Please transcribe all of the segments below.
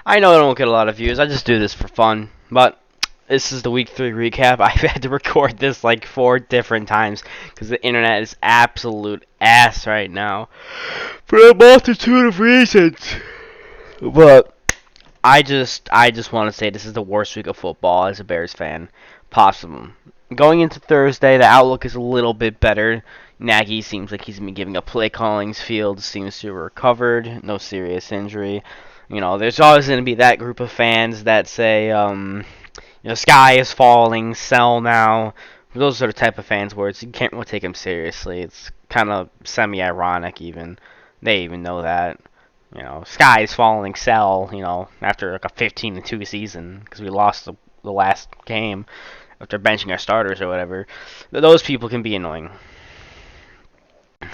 I know I don't get a lot of views. I just do this for fun. But this is the week 3 recap. I've had to record this like 4 different times because the internet is absolute ass right now for a multitude of reasons. But I just want to say this is the worst week of football as a Bears fan possible. Going into Thursday, the outlook is a little bit better. Nagy seems like he's been giving up play callings. Fields seems to have recovered, no serious injury. There's always going to be that group of fans that say, sky is falling, sell now. Those are the type of fans where you can't really take them seriously. It's kind of semi-ironic even. They even know that. Sky is falling, sell, after like a 15-2 season because we lost the last game after benching our starters or whatever. Those people can be annoying,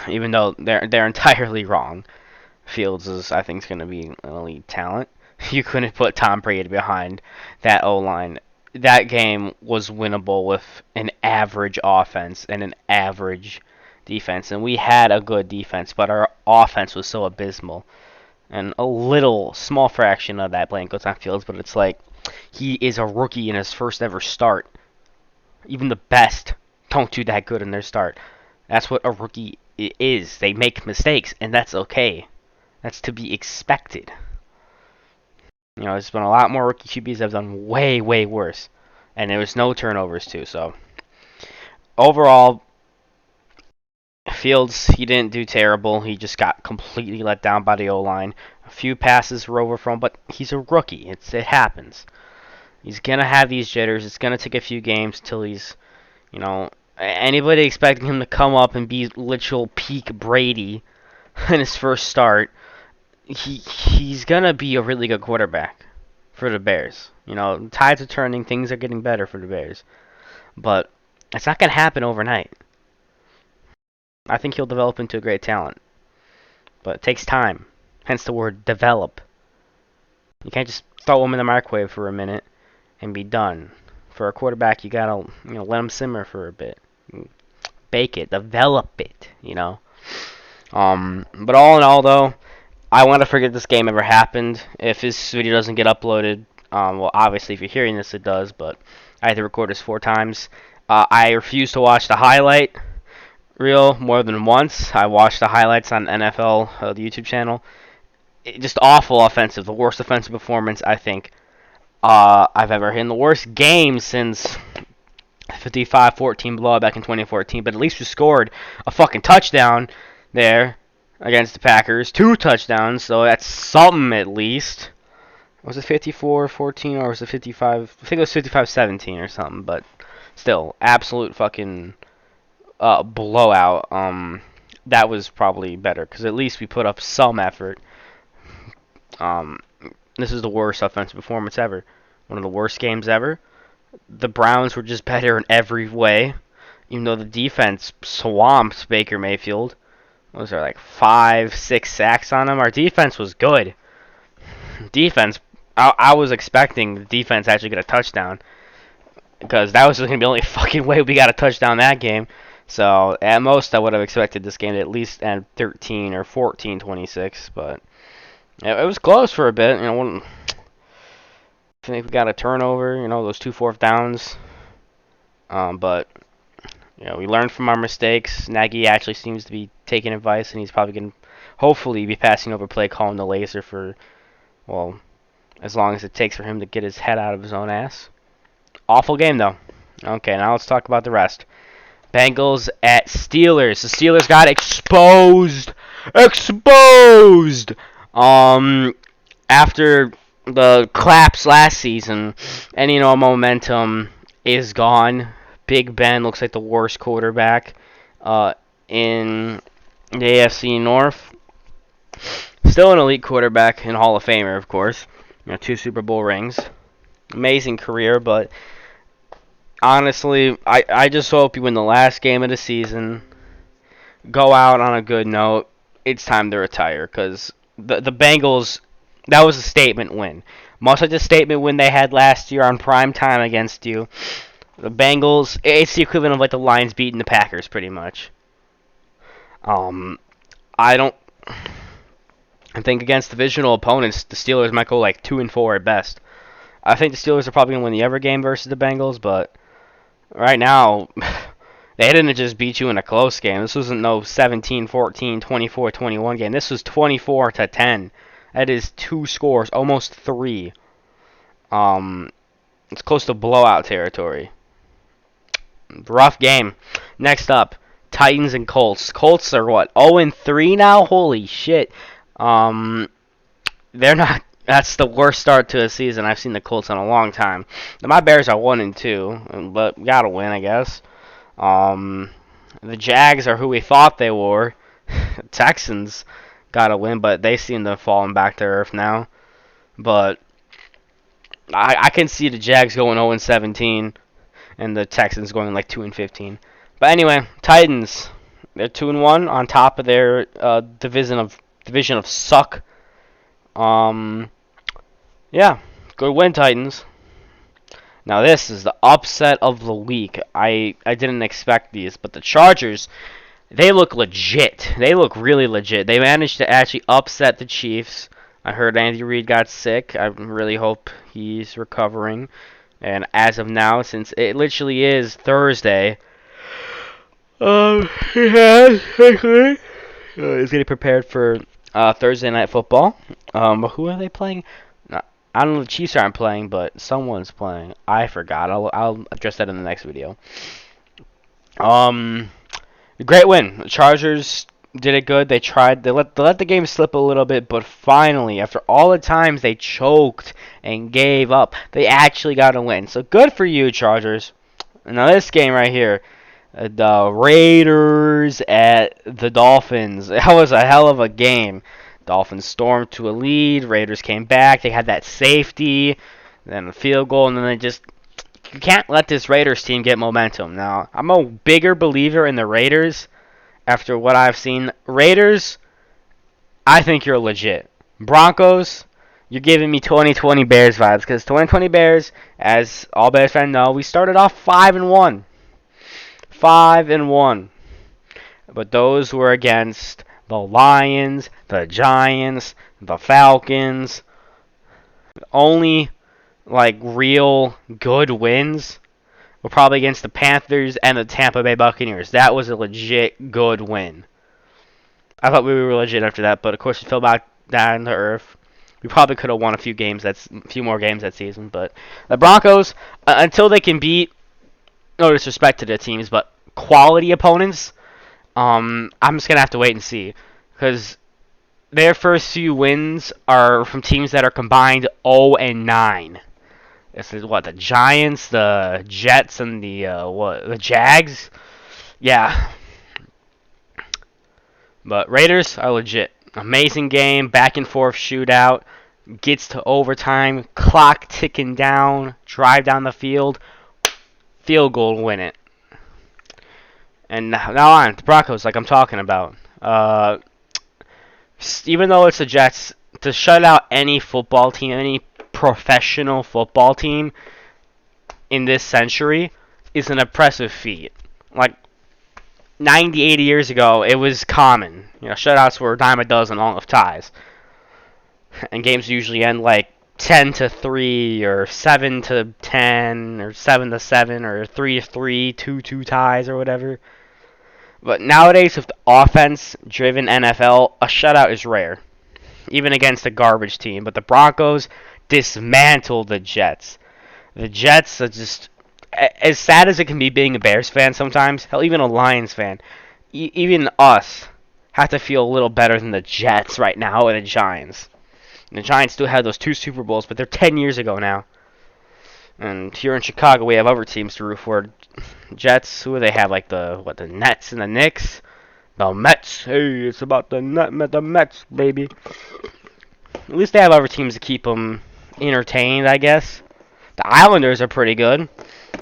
even though they're entirely wrong. Fields is, I think, is going to be an elite talent. You couldn't put Tom Brady behind that O-line. That game was winnable with an average offense and an average defense, and we had a good defense, but our offense was so abysmal. And a little small fraction of that blame goes on Fields, but it's like he is a rookie in his first ever start. Even the best don't do that good in their start. That's what a rookie is. They make mistakes, and that's okay. That's to be expected. There's been a lot more rookie QBs that have done way, way worse. And there was no turnovers, too. So, overall, Fields, he didn't do terrible. He just got completely let down by the O-line. A few passes were overthrown, but he's a rookie. It happens. He's going to have these jitters. It's going to take a few games until he's, anybody expecting him to come up and be literal peak Brady in his first start, he's going to be a really good quarterback for the Bears. Tides are turning. Things are getting better for the Bears. But it's not going to happen overnight. I think he'll develop into a great talent. But it takes time. Hence the word develop. You can't just throw him in the microwave for a minute and be done. For a quarterback, you gotta let him simmer for a bit. Bake it, develop it, But all in all, though, I want to forget this game ever happened. If this video doesn't get uploaded, well, obviously if you're hearing this, it does, but I had to record this 4 times. I refuse to watch the highlight reel more than once. I watched the highlights on NFL, the YouTube channel. Just awful offensive, the worst offensive performance I think I've ever had. In the worst game since 55-14 blowout back in 2014, but at least we scored a fucking touchdown there against the Packers. 2 touchdowns, so that's something at least. Was it 54-14 or was it 55? I think it was 55-17 or something, but still, absolute fucking blowout. That was probably better because at least we put up some effort. This is the worst offensive performance ever. One of the worst games ever. The Browns were just better in every way, even though the defense swamped Baker Mayfield. Was there like 5-6 sacks on him? Our defense was good. Defense, I was expecting the defense actually get a touchdown because that was going to be the only fucking way we got a touchdown that game. So at most, I would have expected this game to at least end 13 or 14-26, but it was close for a bit. I think we got a turnover. Those 2 fourth downs. But we learned from our mistakes. Nagy actually seems to be taking advice, and he's probably going to hopefully be passing over play calling to Laser for, well, as long as it takes for him to get his head out of his own ass. Awful game, though. Okay, now let's talk about the rest. Bengals at Steelers. The Steelers got exposed. Exposed! After the collapse last season, any momentum is gone. Big Ben looks like the worst quarterback in the AFC North. Still an elite quarterback and Hall of Famer, of course. 2 Super Bowl rings. Amazing career, but honestly, I just hope you win the last game of the season, go out on a good note. It's time to retire because the Bengals, that was a statement win. Much like the statement win they had last year on prime time against you. The Bengals, it's the equivalent of like the Lions beating the Packers pretty much. I don't I think against divisional opponents, the Steelers might go like 2-4 at best. I think the Steelers are probably gonna win the every game versus the Bengals, but right now, they didn't just beat you in a close game. This wasn't no 17-14, 24-21 game. This was 24-10. That is 2 scores, almost 3. It's close to blowout territory. Rough game. Next up, Titans and Colts. Colts are what, 0-3 now? Holy shit. They're not. That's the worst start to a season I've seen the Colts in a long time. My Bears are 1-2, but gotta win, I guess. The Jags are who we thought they were. Texans gotta win, but they seem to have fallen back to earth now. But I can see the Jags going 0-17 and the Texans going like 2-15. But anyway, Titans, they're 2-1 on top of their division of suck. Yeah, good win, Titans. Now this is the upset of the week. I didn't expect these, but the Chargers, they look legit. They look really legit. They managed to actually upset the Chiefs. I heard Andy Reid got sick. I really hope he's recovering. And as of now, since it literally is Thursday, he's getting prepared for Thursday night football. Who are they playing? I don't know. The Chiefs aren't playing, but someone's playing. I forgot. I'll address that in the next video. Great win. The Chargers did it good. They tried. They let the game slip a little bit, but finally, after all the times they choked and gave up, they actually got a win. So good for you, Chargers. Now this game right here, the Raiders at the Dolphins. That was a hell of a game. Dolphins stormed to a lead. Raiders came back. They had that safety, then a field goal, and then you can't let this Raiders team get momentum. Now, I'm a bigger believer in the Raiders after what I've seen. Raiders, I think you're legit. Broncos, you're giving me 2020 Bears vibes, because 2020 Bears, as all Bears fans know, we started off 5-1. 5-1. But those were against the Lions, the Giants, the Falcons. Only like real good wins were probably against the Panthers and the Tampa Bay Buccaneers. That was a legit good win. I thought we were legit after that, but of course we fell back down to earth. We probably could have won a few more games that season, but the Broncos, until they can beat, no disrespect to their teams, but quality opponents, I'm just going to have to wait and see. Because their first few wins are from teams that are combined 0-9. This is what, the Giants, the Jets, and the Jags? Yeah. But Raiders are legit. Amazing game, back and forth shootout. Gets to overtime, clock ticking down, drive down the field, field goal, win it. And now on, the Broncos, like I'm talking about. Even though it's the Jets, to shut out any football team, any professional football team in this century is an impressive feat. Like 90, 80 years ago, it was common. Shutouts were a dime a dozen along with ties. And games usually end like 10-3 or 7-10 or 7-7 or 3-3, 2-2 ties or whatever. But nowadays, with the offense-driven NFL, a shutout is rare, even against a garbage team. But the Broncos dismantled the Jets. The Jets are just, as sad as it can be being a Bears fan sometimes, hell, even a Lions fan, even us have to feel a little better than the Jets right now or the Giants. And the Giants still have those 2 Super Bowls, but they're 10 years ago now. And here in Chicago, we have other teams to root for. Jets, who do they have? Like the Nets and the Knicks? The Mets. Hey, it's about the Mets, baby. At least they have other teams to keep them entertained, I guess. The Islanders are pretty good.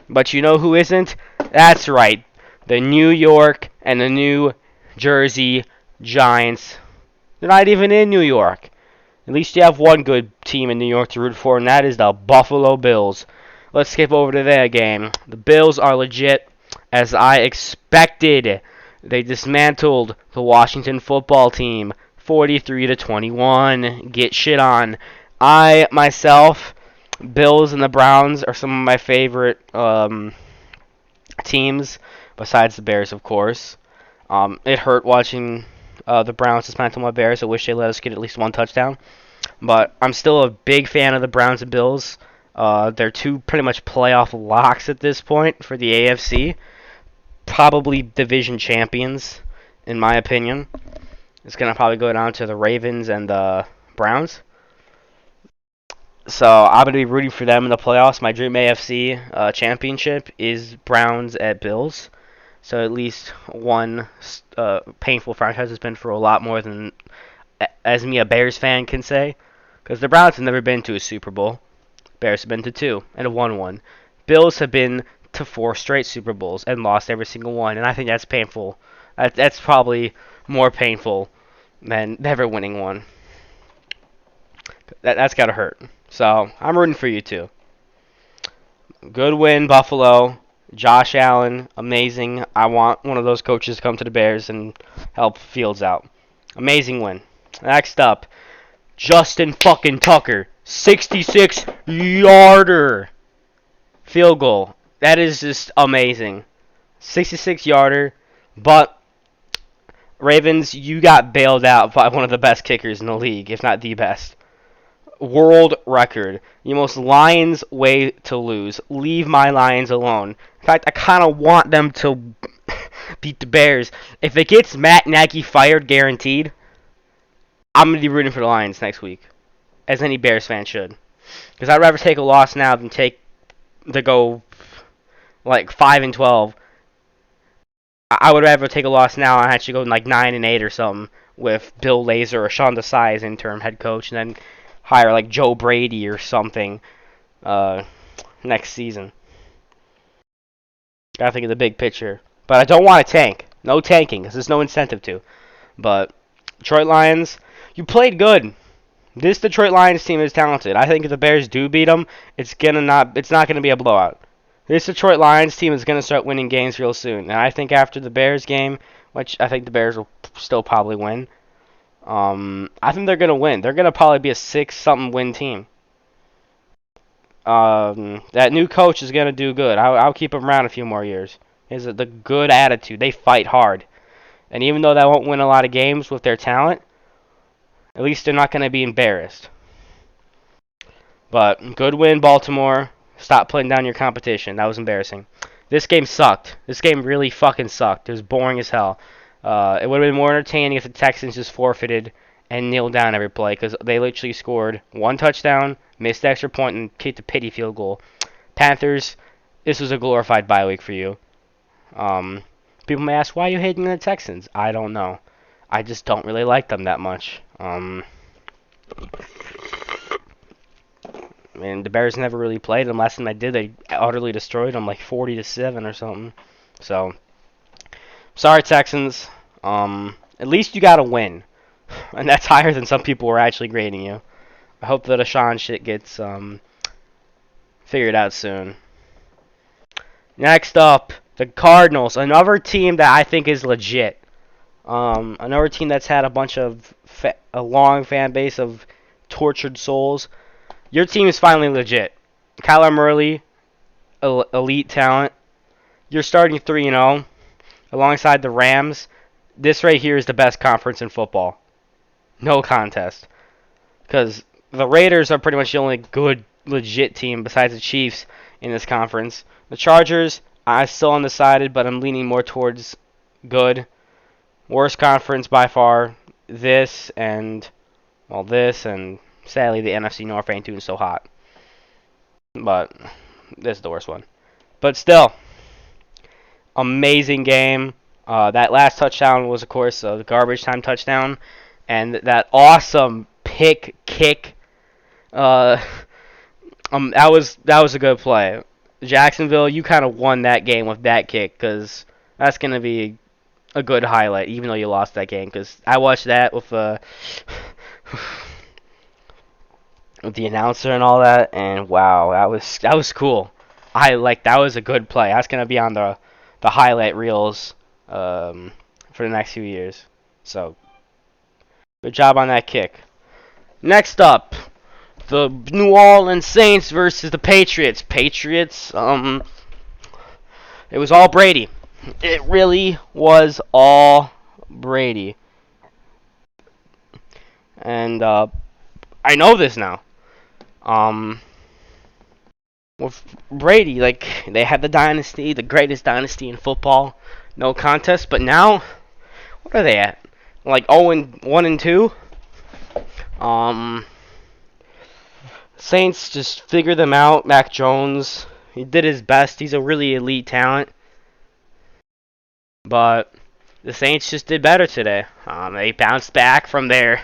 But you know who isn't? That's right. The New York and the New Jersey Giants. They're not even in New York. At least you have one good team in New York to root for, and that is the Buffalo Bills. Let's skip over to their game. The Bills are legit, as I expected. They dismantled the Washington football team 43-21. Get shit on. I myself, Bills and the Browns are some of my favorite teams, besides the Bears, of course. It hurt watching the Browns dismantle my Bears. I wish they let us get at least one touchdown. But I'm still a big fan of the Browns and Bills. They're two pretty much playoff locks at this point for the AFC. Probably division champions, in my opinion. It's going to probably go down to the Ravens and the Browns. So I'm going to be rooting for them in the playoffs. My dream AFC championship is Browns at Bills. So at least one painful franchise has been for a lot more than, as me, a Bears fan, can say. Because the Browns have never been to a Super Bowl. Bears have been to 2 and have won 1. Bills have been to 4 straight Super Bowls and lost every single one. And I think that's painful. That's probably more painful than never winning one. That's got to hurt. So I'm rooting for you too. Good win, Buffalo. Josh Allen, amazing. I want one of those coaches to come to the Bears and help Fields out. Amazing win. Next up, Justin fucking Tucker, 66-yarder field goal. That is just amazing. 66-yarder, but Ravens, you got bailed out by one of the best kickers in the league, if not the best. World record. The most Lions way to lose. Leave my Lions alone. In fact, I kind of want them to beat the Bears. If it gets Matt Nagy fired, guaranteed, I'm going to be rooting for the Lions next week, as any Bears fan should. Because I'd rather take a loss now than go like 5-12. I would rather take a loss now and actually go like 9-8 or something with Bill Lazor or Sean Desai as interim head coach, and then hire like Joe Brady or something next season. Gotta think of the big picture. But I don't want to tank. No tanking, because there's no incentive to. But Detroit Lions, you played good. This Detroit Lions team is talented. I think if the Bears do beat them, it's not gonna be a blowout. This Detroit Lions team is gonna start winning games real soon. And I think after the Bears game, which I think the Bears will still probably win, I think they're gonna win. They're gonna probably be a 6-something win team. That new coach is gonna do good. I'll keep him around a few more years. He has the good attitude. They fight hard, and even though they won't win a lot of games with their talent, at least they're not gonna be embarrassed. But good win, Baltimore. Stop putting down your competition. That was embarrassing. This game sucked. This game really fucking sucked. It was boring as hell. It would have been more entertaining if the Texans just forfeited and kneeled down every play, because they literally scored 1 touchdown, missed the extra point, and kicked a pity field goal. Panthers, this was a glorified bye week for you. People may ask, why are you hating the Texans? I don't know. I just don't really like them that much. And the Bears never really played them. Last time I did, they utterly destroyed them, like 40-7 or something. So, sorry, Texans. At least you got a win, and that's higher than some people were actually grading you. I hope the Deshaun shit gets figured out soon. Next up, the Cardinals, another team that I think is legit. Another team that's had a bunch of a long fan base of tortured souls. Your team is finally legit. Kyler Murray, elite talent. You're starting 3-0 alongside the Rams. This right here is the best conference in football. No contest. Because the Raiders are pretty much the only good, legit team besides the Chiefs in this conference. The Chargers, I'm still undecided, but I'm leaning more towards good. Worst conference by far. This and sadly the NFC North ain't doing so hot. But this is the worst one. But still, amazing game. That last touchdown was, of course, the garbage time touchdown. And that awesome pick kick. That was a good play. Jacksonville, you kind of won that game with that kick, because that's going to be a good highlight, even though you lost that game. Because I watched that with the announcer and all that, and wow, that was cool. That was a good play. That's going to be on the highlight reels for the next few years. So Good job on that kick. Next up, the New Orleans Saints versus the Patriots. Patriots, it was all Brady. It really was all Brady. And I know this now. With Brady, like, they had the dynasty, the greatest dynasty in football, no contest. But now, what are they at? Like 0-1 and 2. Saints just figured them out. Mac Jones, he did his best. He's a really elite talent. But the Saints just did better today. They bounced back from their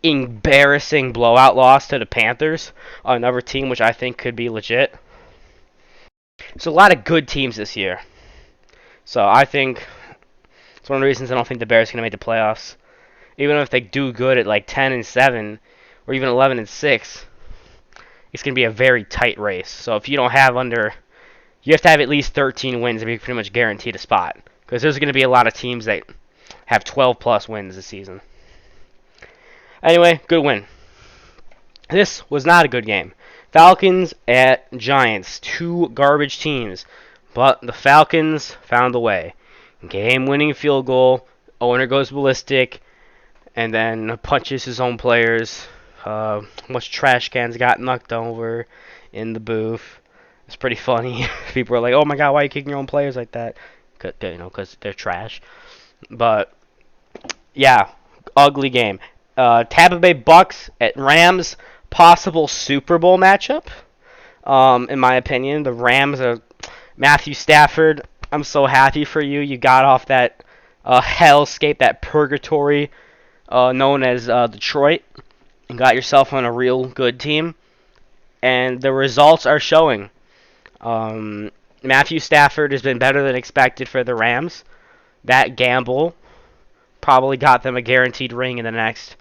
embarrassing blowout loss to the Panthers, another team which I think could be legit. There's a lot of good teams this year. So I think it's one of the reasons I don't think the Bears are going to make the playoffs. Even if they do good at like 10-7 or even 11-6, it's going to be a very tight race. So if you don't have you have to have at least 13 wins to be pretty much guaranteed a spot. Because there's going to be a lot of teams that have 12 plus wins this season. Anyway, good win. This was not a good game. Falcons at Giants, two garbage teams. But the Falcons found a way. Game-winning field goal. Owner goes ballistic. And then punches his own players. Much trash cans got knocked over in the booth. It's pretty funny. People are like, "Oh my God, why are you kicking your own players like that?" Because they're trash. But yeah, ugly game. Tampa Bay Bucks at Rams, possible Super Bowl matchup. In my opinion, the Rams are Matthew Stafford. I'm so happy for you. You got off that hellscape, that purgatory known as Detroit, and got yourself on a real good team. And the results are showing. Matthew Stafford has been better than expected for the Rams. That gamble probably got them a guaranteed ring in the next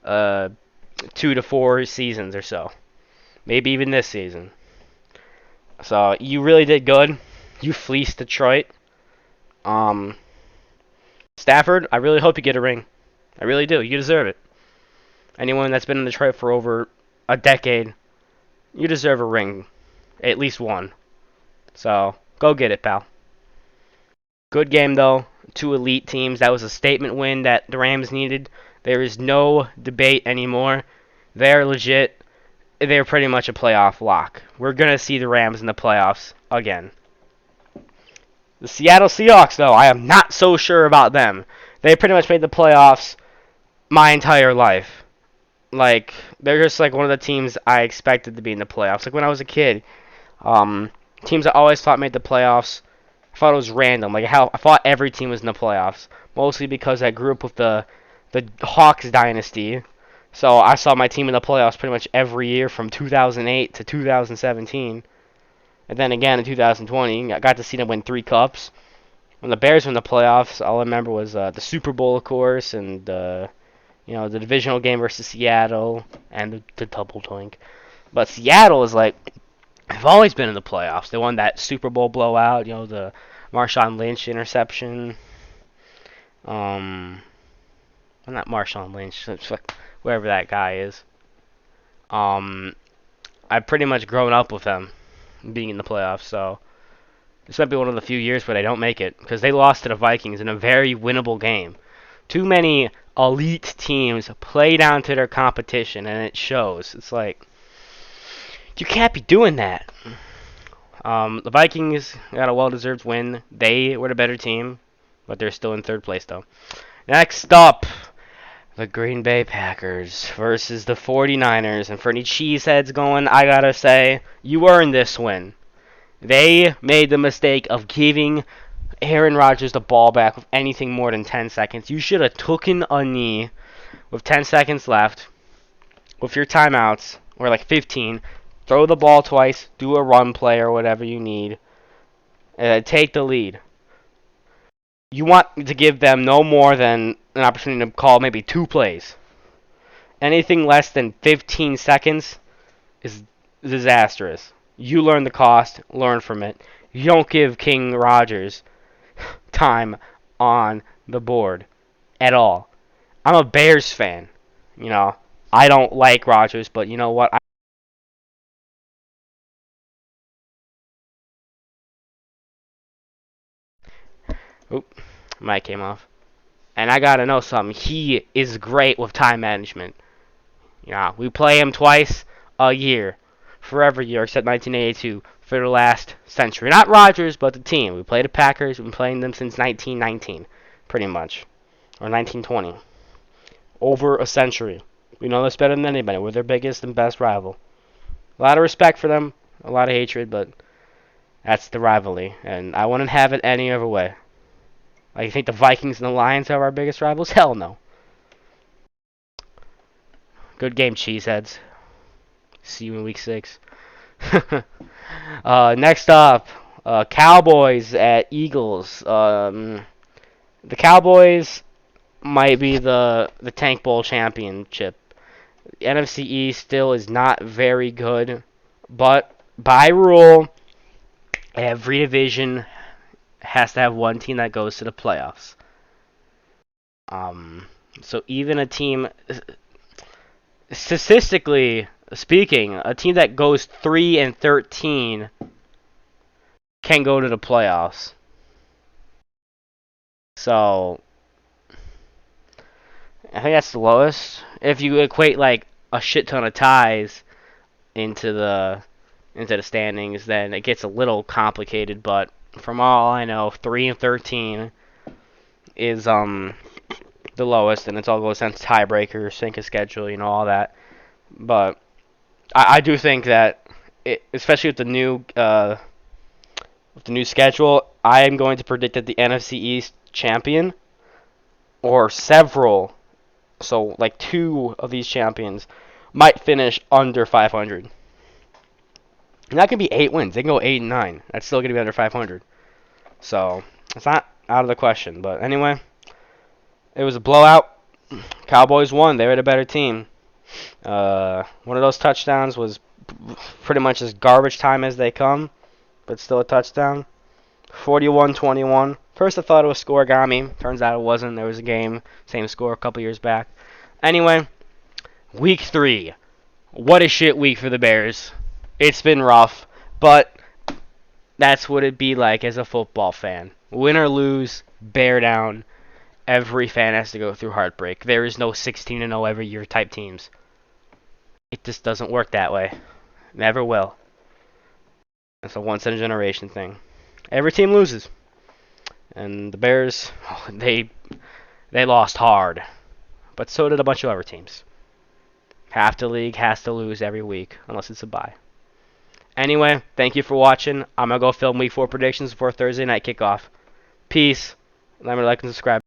2 to 4 seasons or so. Maybe even this season. So you really did good. You fleeced Detroit. Stafford, I really hope you get a ring. I really do. You deserve it. Anyone that's been in Detroit for over a decade, you deserve a ring. At least one. So, go get it, pal. Good game, though. Two elite teams. That was a statement win that the Rams needed. There is no debate anymore. They're legit. They're pretty much a playoff lock. We're going to see the Rams in the playoffs again. The Seattle Seahawks, though, I am not so sure about them. They pretty much made the playoffs my entire life. Like, they're just like one of the teams I expected to be in the playoffs. Like when I was a kid, teams I always thought made the playoffs, I thought it was random. Like how I thought every team was in the playoffs, mostly because I grew up with the Hawks dynasty. So I saw my team in the playoffs pretty much every year from 2008 to 2017. And then again in 2020, I got to see them win 3 cups. When the Bears were in the playoffs, all I remember was the Super Bowl, of course, and the divisional game versus Seattle and the double doink. But Seattle is like, they've always been in the playoffs. They won that Super Bowl blowout, the Marshawn Lynch interception. Well, not Marshawn Lynch, whoever that guy is. I've pretty much grown up with them being in the playoffs, so this might be one of the few years where they don't make it, because they lost to the Vikings in a very winnable game. Too many elite teams play down to their competition, and it shows. It's like, you can't be doing that. The Vikings got a well-deserved win. They were the better team, but they're still in 3rd place, though. Next up, the Green Bay Packers versus the 49ers. And for any cheeseheads going, I gotta say, you earned this win. They made the mistake of giving Aaron Rodgers the ball back with anything more than 10 seconds. You should have taken a knee with 10 seconds left with your timeouts, or like 15. Throw the ball twice, do a run play or whatever you need, and take the lead. You want to give them no more than an opportunity to call maybe 2 plays. Anything less than 15 seconds is disastrous. You learn the cost, learn from it. You don't give King Rodgers time on the board at all. I'm a Bears fan. You know, I don't like Rodgers, but you know what? Oop, mic came off. And I gotta know something. He is great with time management. Yeah, we play him twice a year, for every year except 1982 for the last century. Not Rodgers, but the team. We play the Packers. We've been playing them since 1919, pretty much, or 1920. Over a century. We know this better than anybody. We're their biggest and best rival. A lot of respect for them, a lot of hatred, but that's the rivalry, and I wouldn't have it any other way. Like, you think the Vikings and the Lions are our biggest rivals? Hell no. Good game, cheeseheads. See you in week 6. Next up, Cowboys at Eagles. The Cowboys might be the Tank Bowl championship. The NFC East still is not very good, but by rule, every division has to have one team that goes to the playoffs. So even a team, statistically speaking, a team that goes 3-13 can go to the playoffs. So I think that's the lowest. If you equate like a shit ton of ties into the standings, then it gets a little complicated. But from all I know, 3-13 is the lowest, and it's all goes down to tiebreaker, sync of schedule, all that. But I do think that, especially with the new schedule, I am going to predict that the NFC East champion, or several, so like 2 of these champions, might finish under 500. And that could be 8 wins. They can go 8-9. That's still going to be under 500. So it's not out of the question. But anyway, it was a blowout. Cowboys won. They were the better team. One of those touchdowns was pretty much as garbage time as they come, but still a touchdown. 41-21. First I thought it was scoregami. Turns out it wasn't. There was a game, same score a couple years back. Anyway, week 3. What a shit week for the Bears. It's been rough, but that's what it'd be like as a football fan. Win or lose, bear down. Every fan has to go through heartbreak. There is no 16-0 every year type teams. It just doesn't work that way. Never will. It's a once-in-a-generation thing. Every team loses. And the Bears, they lost hard. But so did a bunch of other teams. Half the league has to lose every week, unless it's a bye. Anyway, thank you for watching. I'm going to go film week 4 predictions before Thursday night kickoff. Peace. Remember to like and subscribe.